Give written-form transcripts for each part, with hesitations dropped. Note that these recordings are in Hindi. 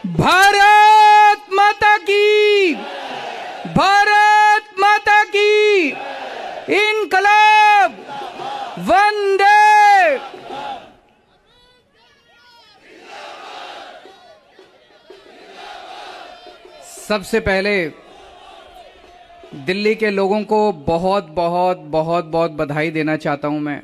भारत माता की, भारत माता की, इनकलाब, वंदे। सबसे पहले दिल्ली के लोगों को बहुत बहुत बहुत बहुत बधाई देना चाहता हूं मैं।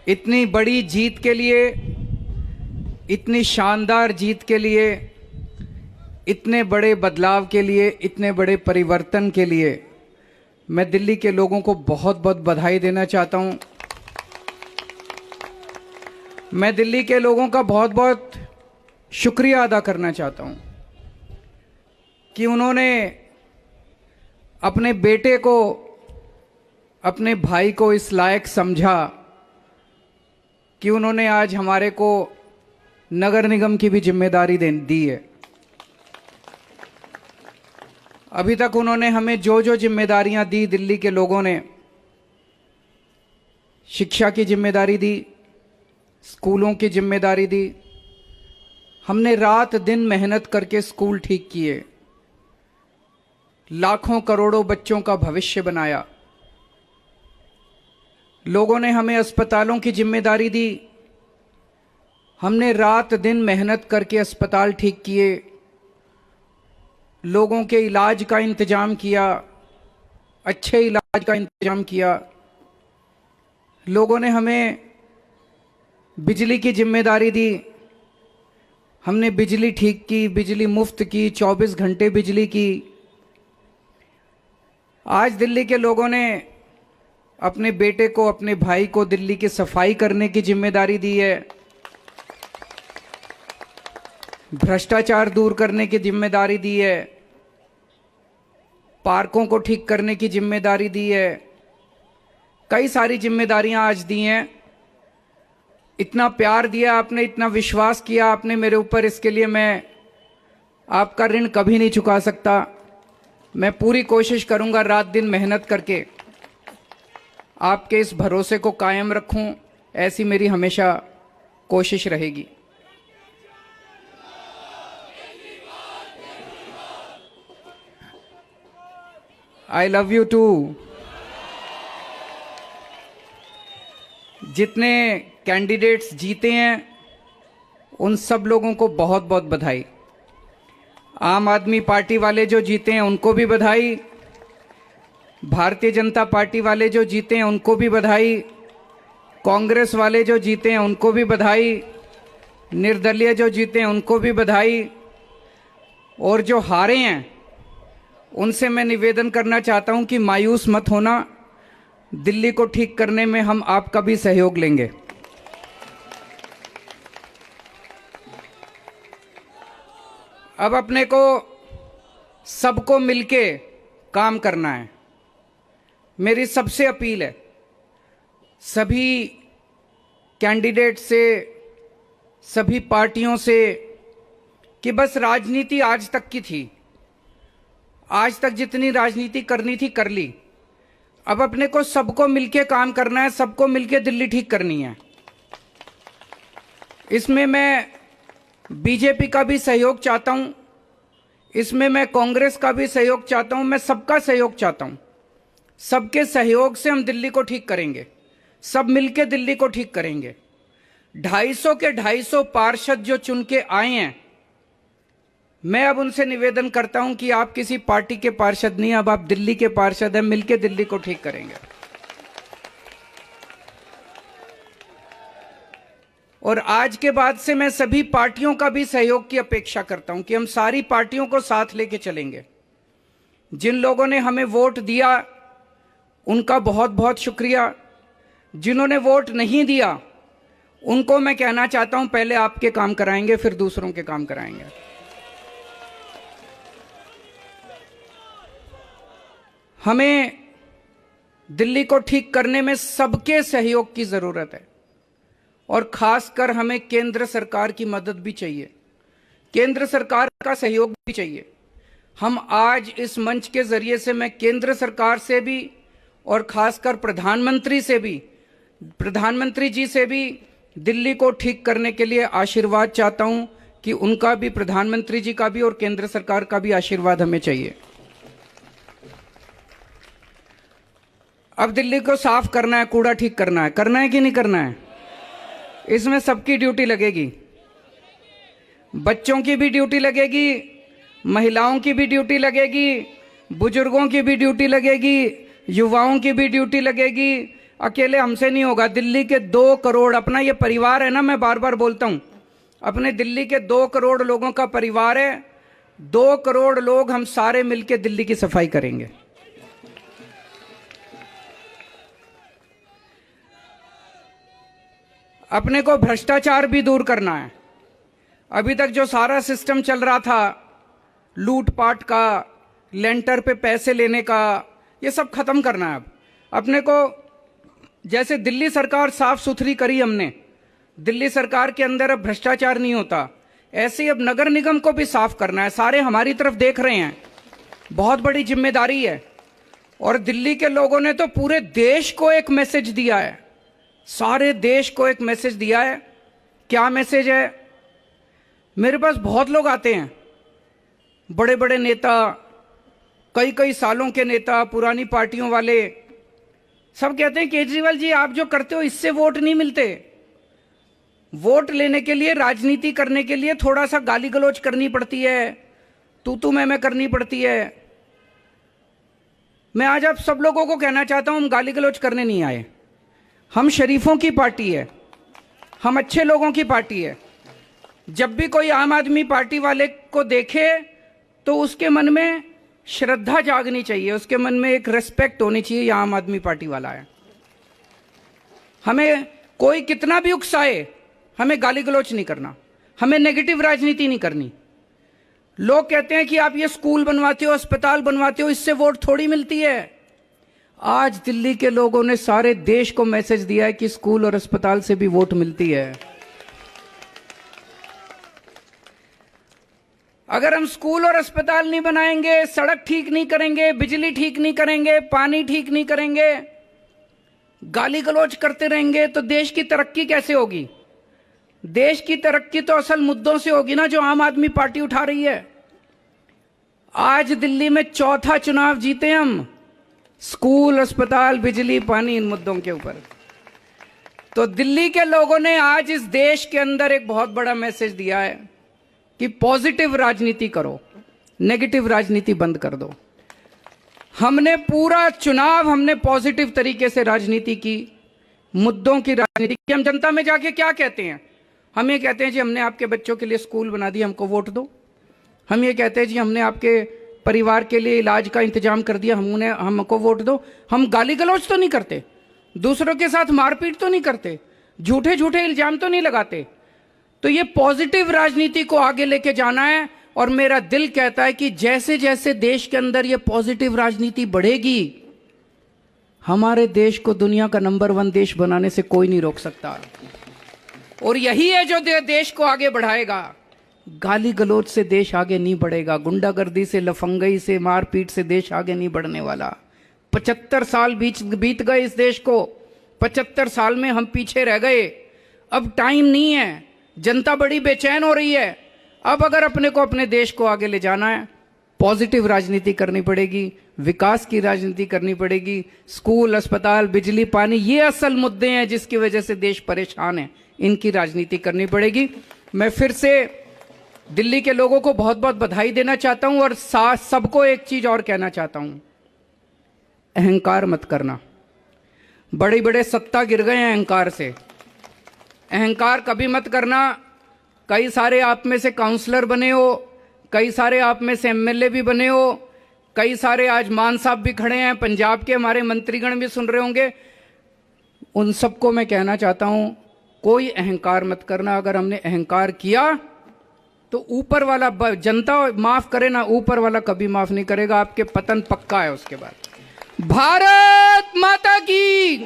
इतनी बड़ी जीत के लिए, इतनी शानदार जीत के लिए, इतने बड़े बदलाव के लिए, इतने बड़े परिवर्तन के लिए मैं दिल्ली के लोगों को बहुत बहुत बधाई देना चाहता हूं। मैं दिल्ली के लोगों का बहुत बहुत शुक्रिया अदा करना चाहता हूं कि उन्होंने अपने बेटे को, अपने भाई को इस लायक समझा कि उन्होंने आज हमारे को नगर निगम की भी जिम्मेदारी दी है। अभी तक उन्होंने हमें जो जो जिम्मेदारियां दी, दिल्ली के लोगों ने शिक्षा की जिम्मेदारी दी, स्कूलों की जिम्मेदारी दी। हमने रात दिन मेहनत करके स्कूल ठीक किए, लाखों करोड़ों बच्चों का भविष्य बनाया। लोगों ने हमें अस्पतालों की जिम्मेदारी दी, हमने रात दिन मेहनत करके अस्पताल ठीक किए, लोगों के इलाज का इंतजाम किया, अच्छे इलाज का इंतजाम किया। लोगों ने हमें बिजली की जिम्मेदारी दी, हमने बिजली ठीक की, बिजली मुफ्त की, 24 घंटे बिजली की। आज दिल्ली के लोगों ने अपने बेटे को, अपने भाई को दिल्ली की सफाई करने की जिम्मेदारी दी है, भ्रष्टाचार दूर करने की जिम्मेदारी दी है, पार्कों को ठीक करने की जिम्मेदारी दी है। कई सारी जिम्मेदारियां आज दी हैं। इतना प्यार दिया आपने, इतना विश्वास किया आपने मेरे ऊपर, इसके लिए मैं आपका ऋण कभी नहीं चुका सकता। मैं पूरी कोशिश करूंगा रात दिन मेहनत करके आपके इस भरोसे को कायम रखूं, ऐसी मेरी हमेशा कोशिश रहेगी। I love you too. जितने कैंडिडेट्स जीते हैं उन सब लोगों को बहुत बहुत बधाई। आम आदमी पार्टी वाले जो जीते हैं उनको भी बधाई, भारतीय जनता पार्टी वाले जो जीते हैं उनको भी बधाई, कांग्रेस वाले जो जीते हैं उनको भी बधाई, निर्दलीय जो जीते हैं उनको भी बधाई, और जो हारे हैं उनसे मैं निवेदन करना चाहता हूं कि मायूस मत होना, दिल्ली को ठीक करने में हम आपका भी सहयोग लेंगे। अब अपने को सबको मिलके काम करना है। मेरी सबसे अपील है सभी कैंडिडेट से, सभी पार्टियों से, कि बस राजनीति आज तक की थी, आज तक जितनी राजनीति करनी थी कर ली। अब अपने को सबको मिलके काम करना है, सबको मिलके दिल्ली ठीक करनी है। इसमें मैं बीजेपी का भी सहयोग चाहता हूं, इसमें मैं कांग्रेस का भी सहयोग चाहता हूं, मैं सबका सहयोग चाहता हूं। सबके सहयोग से हम दिल्ली को ठीक करेंगे, सब मिलके दिल्ली को ठीक करेंगे। 250 के 250 पार्षद जो चुन के आए हैं, मैं अब उनसे निवेदन करता हूं कि आप किसी पार्टी के पार्षद नहीं, अब आप दिल्ली के पार्षद हैं, मिलके दिल्ली को ठीक करेंगे। और आज के बाद से मैं सभी पार्टियों का भी सहयोग की अपेक्षा करता हूं कि हम सारी पार्टियों को साथ लेके चलेंगे। जिन लोगों ने हमें वोट दिया उनका बहुत बहुत शुक्रिया, जिन्होंने वोट नहीं दिया उनको मैं कहना चाहता हूं पहले आपके काम कराएंगे, फिर दूसरों के काम कराएंगे। हमें दिल्ली को ठीक करने में सबके सहयोग की जरूरत है, और खासकर हमें केंद्र सरकार की मदद भी चाहिए, केंद्र सरकार का सहयोग भी चाहिए। हम आज इस मंच के जरिए से मैं केंद्र सरकार से भी और खासकर प्रधानमंत्री से भी प्रधानमंत्री जी से भी दिल्ली को ठीक करने के लिए आशीर्वाद चाहता हूं कि उनका भी, प्रधानमंत्री जी का भी और केंद्र सरकार का भी आशीर्वाद हमें चाहिए। अब दिल्ली को साफ करना है, कूड़ा ठीक करना है कि नहीं करना है? इसमें सबकी ड्यूटी लगेगी। बच्चों की भी ड्यूटी लगेगी, महिलाओं की भी ड्यूटी लगेगी, बुजुर्गों की भी ड्यूटी लगेगी, युवाओं की भी ड्यूटी लगेगी। अकेले हमसे नहीं होगा। दिल्ली के 2 करोड़, अपना ये परिवार है ना, मैं बार बार बोलता हूं, अपने दिल्ली के 2 करोड़ लोगों का परिवार है। 2 करोड़ लोग हम सारे मिलकर दिल्ली की सफाई करेंगे। अपने को भ्रष्टाचार भी दूर करना है। अभी तक जो सारा सिस्टम चल रहा था, लूटपाट का, लेंटर पे पैसे लेने का, ये सब खत्म करना है। अब अपने को, जैसे दिल्ली सरकार साफ सुथरी करी हमने, दिल्ली सरकार के अंदर अब भ्रष्टाचार नहीं होता, ऐसे ही अब नगर निगम को भी साफ करना है। सारे हमारी तरफ देख रहे हैं, बहुत बड़ी जिम्मेदारी है। और दिल्ली के लोगों ने तो पूरे देश को एक मैसेज दिया है, सारे देश को एक मैसेज दिया है। क्या मैसेज है? मेरे पास बहुत लोग आते हैं, बड़े बड़े नेता, कई कई सालों के नेता, पुरानी पार्टियों वाले, सब कहते हैं केजरीवाल जी आप जो करते हो इससे वोट नहीं मिलते। वोट लेने के लिए, राजनीति करने के लिए थोड़ा सा गाली गलौज करनी पड़ती है, तू मैं करनी पड़ती है। मैं आज आप सब लोगों को कहना चाहता हूं, हम गाली गलौज करने नहीं आए। हम शरीफों की पार्टी है, हम अच्छे लोगों की पार्टी है। जब भी कोई आम आदमी पार्टी वाले को देखे तो उसके मन में श्रद्धा जागनी चाहिए, उसके मन में एक रेस्पेक्ट होनी चाहिए, ये आम आदमी पार्टी वाला है। हमें कोई कितना भी उकसाए, हमें गाली गलौच नहीं करना, हमें नेगेटिव राजनीति नहीं करनी। लोग कहते हैं कि आप ये स्कूल बनवाते हो, अस्पताल बनवाते हो, इससे वोट थोड़ी मिलती है। आज दिल्ली के लोगों ने सारे देश को मैसेज दिया है कि स्कूल और अस्पताल से भी वोट मिलती है। अगर हम स्कूल और अस्पताल नहीं बनाएंगे, सड़क ठीक नहीं करेंगे, बिजली ठीक नहीं करेंगे, पानी ठीक नहीं करेंगे, गाली गलौज करते रहेंगे, तो देश की तरक्की कैसे होगी? देश की तरक्की तो असल मुद्दों से होगी ना, जो आम आदमी पार्टी उठा रही है। आज दिल्ली में 4था चुनाव जीते हम, स्कूल, अस्पताल, बिजली, पानी, इन मुद्दों के ऊपर। तो दिल्ली के लोगों ने आज इस देश के अंदर एक बहुत बड़ा मैसेज दिया है कि पॉजिटिव राजनीति करो, नेगेटिव राजनीति बंद कर दो। हमने पूरा चुनाव, हमने पॉजिटिव तरीके से राजनीति की, मुद्दों की राजनीति की। हम जनता में जाके क्या कहते हैं? हम ये कहते हैं जी हमने आपके बच्चों के लिए स्कूल बना दिया, हमको वोट दो। हम ये कहते हैं जी हमने आपके परिवार के लिए इलाज का इंतजाम कर दिया, हमको वोट दो। हम गाली गलौज तो नहीं करते, दूसरों के साथ मारपीट तो नहीं करते, झूठे झूठे इल्जाम तो नहीं लगाते। तो ये पॉजिटिव राजनीति को आगे लेके जाना है। और मेरा दिल कहता है कि जैसे जैसे देश के अंदर ये पॉजिटिव राजनीति बढ़ेगी, हमारे देश को दुनिया का नंबर 1 देश बनाने से कोई नहीं रोक सकता। और यही है जो देश को आगे बढ़ाएगा। गाली गलौज से देश आगे नहीं बढ़ेगा, गुंडागर्दी से, लफंगई से, मारपीट से देश आगे नहीं बढ़ने वाला। 75 साल बीत गए इस देश को, 75 साल में हम पीछे रह गए। अब टाइम नहीं है, जनता बड़ी बेचैन हो रही है। अब अगर अपने को, अपने देश को आगे ले जाना है, पॉजिटिव राजनीति करनी पड़ेगी, विकास की राजनीति करनी पड़ेगी। स्कूल, अस्पताल, बिजली, पानी, ये असल मुद्दे हैं जिसकी वजह से देश परेशान है, इनकी राजनीति करनी पड़ेगी। मैं फिर से दिल्ली के लोगों को बहुत बहुत बधाई देना चाहता हूं और सबको एक चीज और कहना चाहता हूं, अहंकार मत करना। बड़े बड़े सत्ता गिर गए हैं अहंकार से, अहंकार कभी मत करना। कई सारे आप में से काउंसलर बने हो, कई सारे आप में से एमएलए भी बने हो, कई सारे आज मान साहब भी खड़े हैं, पंजाब के हमारे मंत्रीगण भी सुन रहे होंगे। उन सबको मैं कहना चाहता हूं, कोई अहंकार मत करना। अगर हमने अहंकार किया तो ऊपर वाला, जनता माफ करे ना, ऊपर वाला कभी माफ नहीं करेगा, आपके पतन पक्का है उसके बाद। भारत माता की